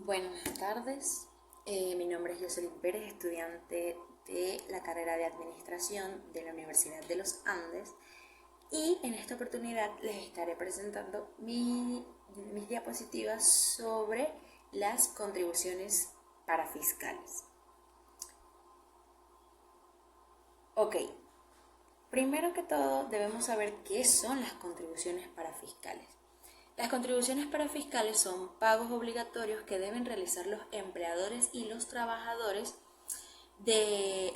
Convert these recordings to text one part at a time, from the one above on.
Buenas tardes, mi nombre es Jocelyn Pérez, estudiante de la carrera de Administración de la Universidad de los Andes, y en esta oportunidad les estaré presentando mis diapositivas sobre las contribuciones parafiscales. Ok, primero que todo debemos saber qué son las contribuciones parafiscales. Las contribuciones parafiscales son pagos obligatorios que deben realizar los empleadores y los trabajadores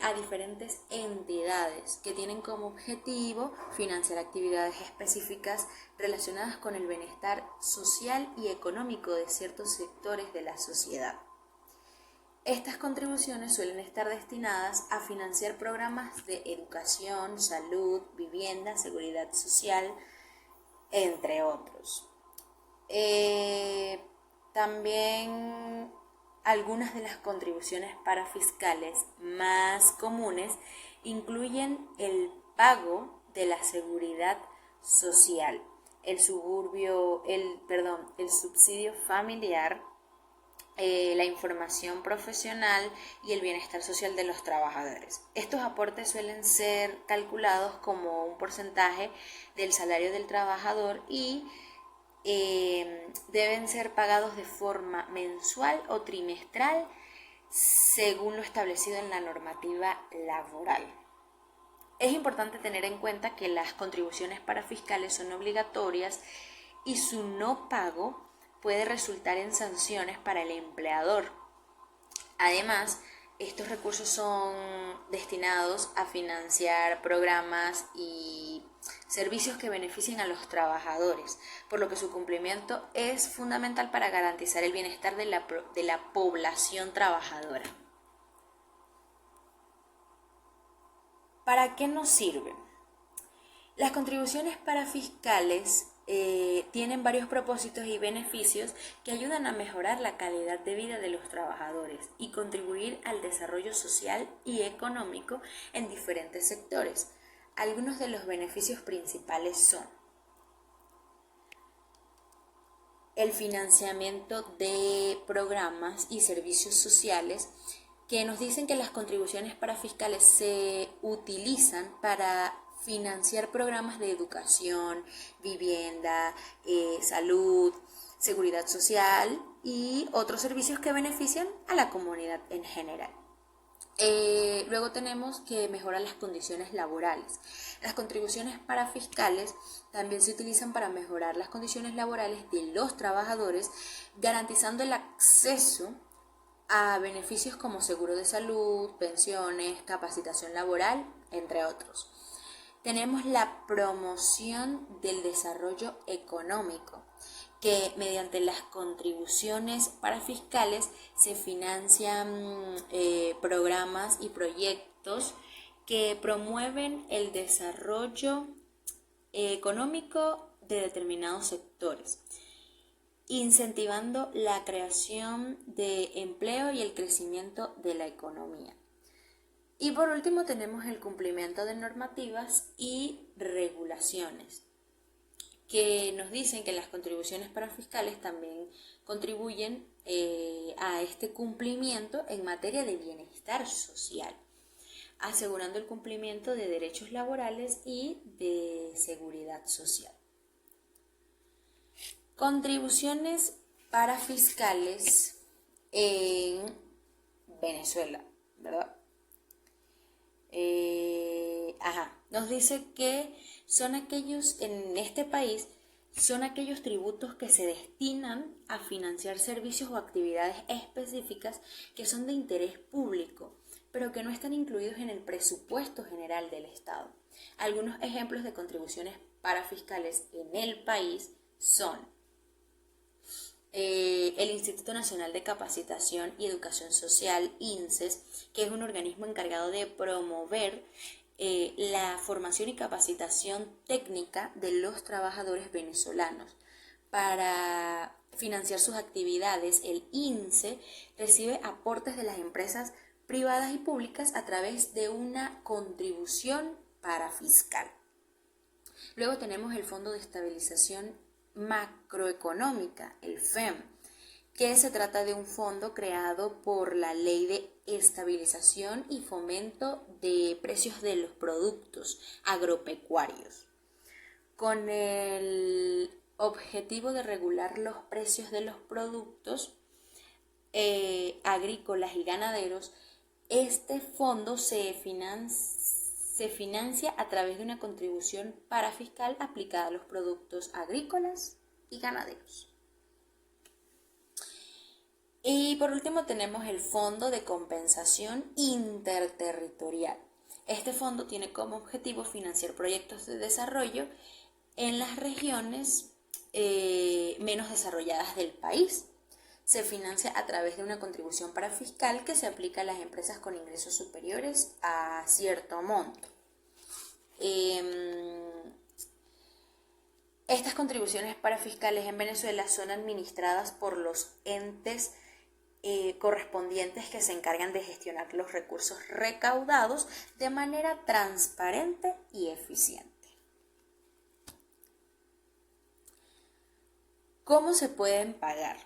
a diferentes entidades que tienen como objetivo financiar actividades específicas relacionadas con el bienestar social y económico de ciertos sectores de la sociedad. Estas contribuciones suelen estar destinadas a financiar programas de educación, salud, vivienda, seguridad social, entre otros. También algunas de las contribuciones parafiscales más comunes incluyen el pago de la seguridad social, el subsidio familiar, la información profesional y el bienestar social de los trabajadores. Estos aportes suelen ser calculados como un porcentaje del salario del trabajador y deben ser pagados de forma mensual o trimestral según lo establecido en la normativa laboral. Es importante tener en cuenta que las contribuciones parafiscales son obligatorias y su no pago puede resultar en sanciones para el empleador. Además, estos recursos son destinados a financiar programas y servicios que beneficien a los trabajadores, por lo que su cumplimiento es fundamental para garantizar el bienestar de la población trabajadora. ¿Para qué nos sirven? Las contribuciones parafiscales tienen varios propósitos y beneficios que ayudan a mejorar la calidad de vida de los trabajadores y contribuir al desarrollo social y económico en diferentes sectores. Algunos de los beneficios principales son el financiamiento de programas y servicios sociales, que nos dicen que las contribuciones parafiscales se utilizan para financiar programas de educación, vivienda, salud, seguridad social y otros servicios que benefician a la comunidad en general. Luego tenemos que mejorar las condiciones laborales. Las contribuciones parafiscales también se utilizan para mejorar las condiciones laborales de los trabajadores, garantizando el acceso a beneficios como seguro de salud, pensiones, capacitación laboral, entre otros. Tenemos la promoción del desarrollo económico, que mediante las contribuciones parafiscales se financian programas y proyectos que promueven el desarrollo económico de determinados sectores, incentivando la creación de empleo y el crecimiento de la economía. Y por último tenemos el cumplimiento de normativas y regulaciones, que nos dicen que las contribuciones parafiscales también contribuyen a este cumplimiento en materia de bienestar social, asegurando el cumplimiento de derechos laborales y de seguridad social. Contribuciones parafiscales en Venezuela, ¿verdad? Nos dice que son aquellos, en este país, son aquellos tributos que se destinan a financiar servicios o actividades específicas que son de interés público, pero que no están incluidos en el presupuesto general del Estado. Algunos ejemplos de contribuciones parafiscales en el país son el Instituto Nacional de Capacitación y Educación Social, INSES, que es un organismo encargado de promover la formación y capacitación técnica de los trabajadores venezolanos. Para financiar sus actividades, el INSE recibe aportes de las empresas privadas y públicas a través de una contribución parafiscal. Luego tenemos el Fondo de Estabilización Macroeconómica, el FEM, que se trata de un fondo creado por la Ley de Estabilización y Fomento de Precios de los Productos Agropecuarios, con el objetivo de regular los precios de los productos agrícolas y ganaderos. Este fondo se financia a través de una contribución parafiscal aplicada a los productos agrícolas y ganaderos. Y por último tenemos el Fondo de Compensación Interterritorial. Este fondo tiene como objetivo financiar proyectos de desarrollo en las regiones menos desarrolladas del país. Se financia a través de una contribución parafiscal que se aplica a las empresas con ingresos superiores a cierto monto. Estas contribuciones parafiscales en Venezuela son administradas por los entes correspondientes que se encargan de gestionar los recursos recaudados de manera transparente y eficiente. ¿Cómo se pueden pagar?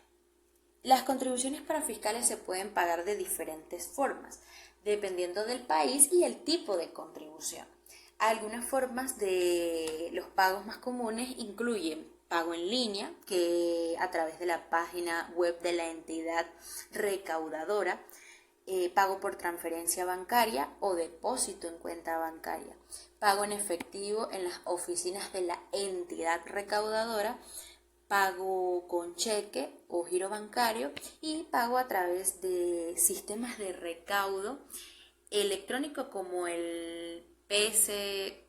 Las contribuciones parafiscales se pueden pagar de diferentes formas, dependiendo del país y el tipo de contribución. Algunas formas de los pagos más comunes incluyen pago en línea, que a través de la página web de la entidad recaudadora, pago por transferencia bancaria o depósito en cuenta bancaria, pago en efectivo en las oficinas de la entidad recaudadora, pago con cheque o giro bancario y pago a través de sistemas de recaudo electrónico como el PSE,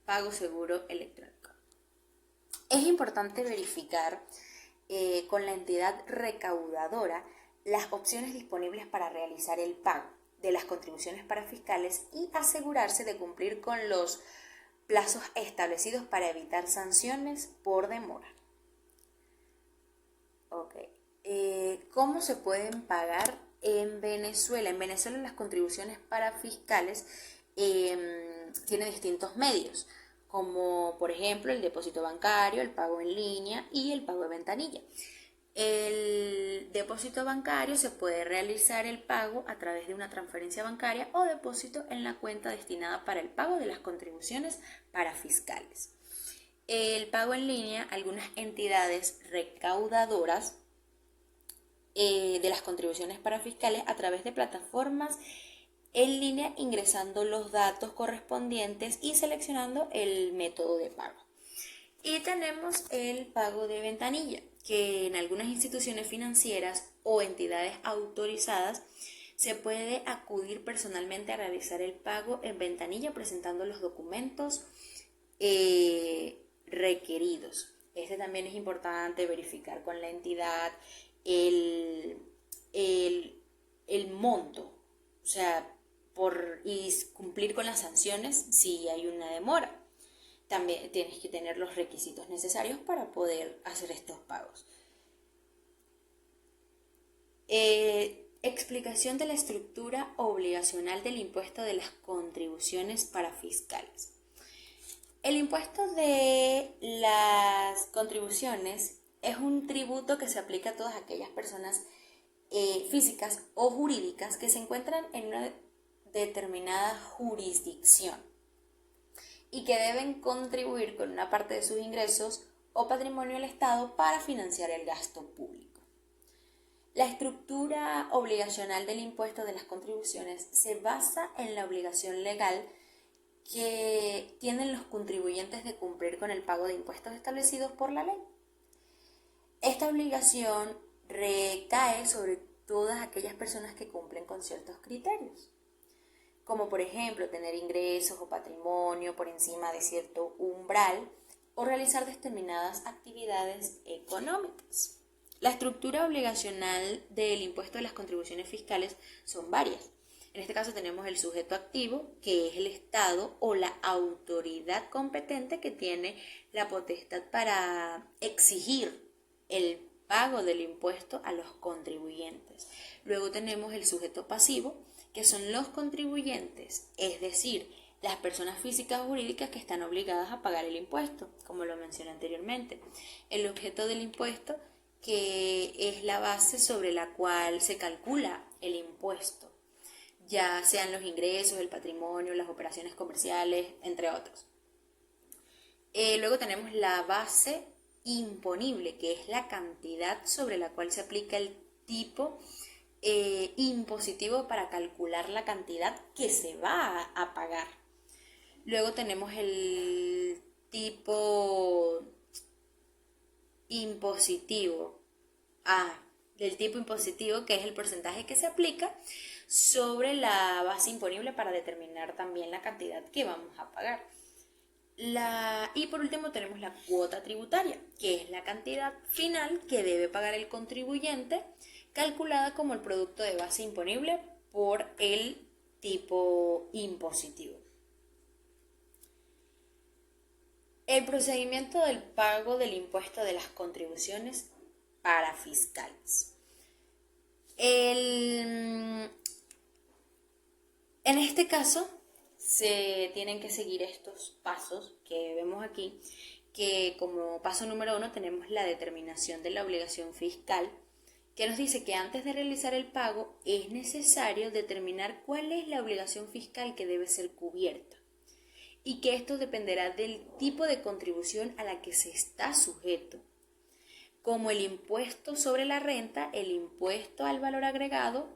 Pago Seguro Electrónico. Es importante verificar con la entidad recaudadora las opciones disponibles para realizar el pago de las contribuciones parafiscales y asegurarse de cumplir con los plazos establecidos para evitar sanciones por demora. ¿Cómo se pueden pagar en Venezuela? En Venezuela las contribuciones parafiscales tienen distintos medios, como por ejemplo el depósito bancario, el pago en línea y el pago de ventanilla. El depósito bancario se puede realizar el pago a través de una transferencia bancaria o depósito en la cuenta destinada para el pago de las contribuciones parafiscales. El pago en línea, algunas entidades recaudadoras de las contribuciones parafiscales a través de plataformas en línea, ingresando los datos correspondientes y seleccionando el método de pago. Y tenemos el pago de ventanilla, que en algunas instituciones financieras o entidades autorizadas se puede acudir personalmente a realizar el pago en ventanilla presentando los documentos requeridos. También es importante verificar con la entidad el monto, o sea, y cumplir con las sanciones si hay una demora. También tienes que tener los requisitos necesarios para poder hacer estos pagos. Explicación de la estructura obligacional del impuesto de las contribuciones parafiscales. El impuesto de las contribuciones es un tributo que se aplica a todas aquellas personas físicas o jurídicas que se encuentran en una determinada jurisdicción y que deben contribuir con una parte de sus ingresos o patrimonio al Estado para financiar el gasto público. La estructura obligacional del impuesto de las contribuciones se basa en la obligación legal que tienen los contribuyentes de cumplir con el pago de impuestos establecidos por la ley. Esta obligación recae sobre todas aquellas personas que cumplen con ciertos criterios, como por ejemplo tener ingresos o patrimonio por encima de cierto umbral o realizar determinadas actividades económicas. La estructura obligacional del impuesto de las contribuciones fiscales son varias. En este caso tenemos el sujeto activo, que es el Estado o la autoridad competente que tiene la potestad para exigir el pago del impuesto a los contribuyentes. Luego tenemos el sujeto pasivo, que son los contribuyentes, es decir, las personas físicas o jurídicas que están obligadas a pagar el impuesto, como lo mencioné anteriormente. El objeto del impuesto que es la base sobre la cual se calcula el impuesto, ya sean los ingresos, el patrimonio, las operaciones comerciales, entre otros. Luego tenemos la base imponible, que es la cantidad sobre la cual se aplica el tipo impositivo para calcular la cantidad que se va a pagar. Luego tenemos el tipo impositivo. Del tipo impositivo, que es el porcentaje que se aplica sobre la base imponible para determinar también la cantidad que vamos a pagar. Y por último tenemos la cuota tributaria, que es la cantidad final que debe pagar el contribuyente, calculada como el producto de base imponible por el tipo impositivo. El procedimiento del pago del impuesto de las contribuciones para fiscales. En este caso, se tienen que seguir estos pasos que vemos aquí, que como paso número 1 tenemos la determinación de la obligación fiscal, que nos dice que antes de realizar el pago es necesario determinar cuál es la obligación fiscal que debe ser cubierta y que esto dependerá del tipo de contribución a la que se está sujeto, como el impuesto sobre la renta, el impuesto al valor agregado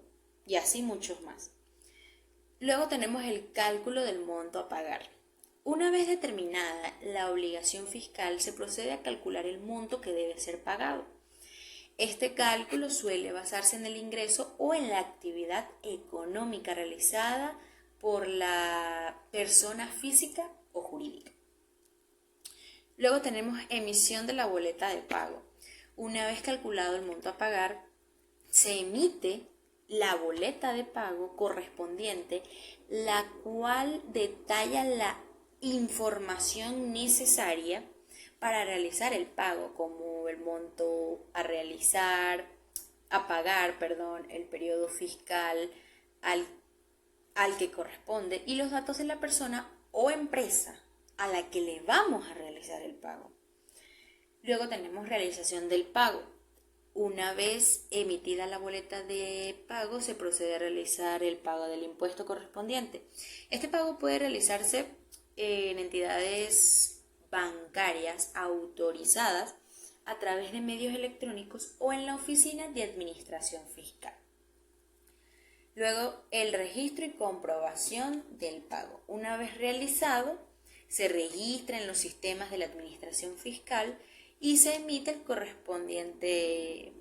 y así muchos más. Luego tenemos el cálculo del monto a pagar. Una vez determinada la obligación fiscal, se procede a calcular el monto que debe ser pagado. Este cálculo suele basarse en el ingreso o en la actividad económica realizada por la persona física o jurídica. Luego tenemos emisión de la boleta de pago. Una vez calculado el monto a pagar, se emite la boleta de pago correspondiente, la cual detalla la información necesaria para realizar el pago, como el monto a pagar, el periodo fiscal al que corresponde y los datos de la persona o empresa a la que le vamos a realizar el pago. Luego tenemos realización del pago. Una vez emitida la boleta de pago, se procede a realizar el pago del impuesto correspondiente. Este pago puede realizarse en entidades bancarias autorizadas a través de medios electrónicos o en la oficina de administración fiscal. Luego, el registro y comprobación del pago. Una vez realizado, se registra en los sistemas de la administración fiscal y se emite el correspondiente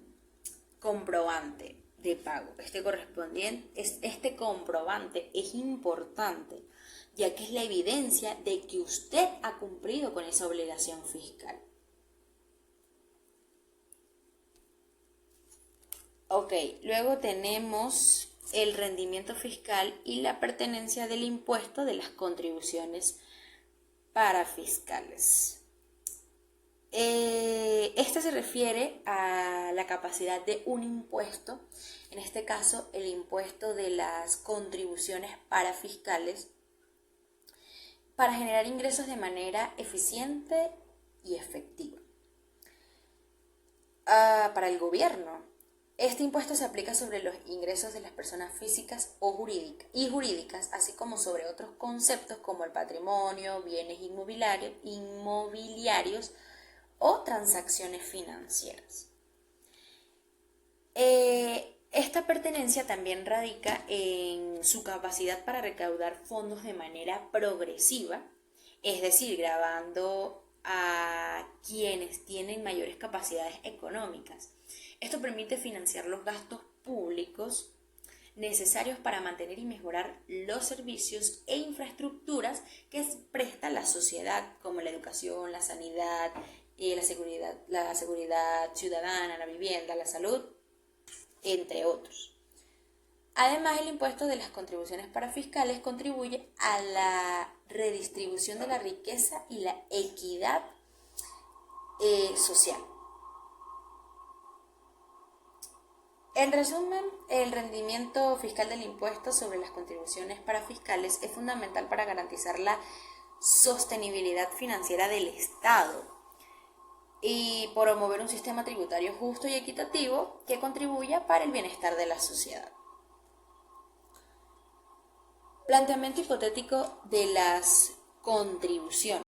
comprobante de pago. Este comprobante es importante, ya que es la evidencia de que usted ha cumplido con esa obligación fiscal. Luego tenemos el rendimiento fiscal y la pertenencia del impuesto de las contribuciones para fiscales. Esta se refiere a la capacidad de un impuesto, en este caso el impuesto de las contribuciones para fiscales, para generar ingresos de manera eficiente y efectiva. Para el gobierno, este impuesto se aplica sobre los ingresos de las personas físicas y jurídicas, así como sobre otros conceptos como el patrimonio, bienes inmobiliarios o transacciones financieras. Esta pertenencia también radica en su capacidad para recaudar fondos de manera progresiva, es decir, gravando a quienes tienen mayores capacidades económicas. Esto permite financiar los gastos públicos necesarios para mantener y mejorar los servicios e infraestructuras que presta la sociedad, como la educación, la sanidad, la seguridad ciudadana, la vivienda, la salud, entre otros. Además, el impuesto de las contribuciones para fiscales contribuye a la redistribución de la riqueza y la equidad social. En resumen, el rendimiento fiscal del impuesto sobre las contribuciones para fiscales es fundamental para garantizar la sostenibilidad financiera del Estado. y promover un sistema tributario justo y equitativo que contribuya para el bienestar de la sociedad. Planteamiento hipotético de las contribuciones.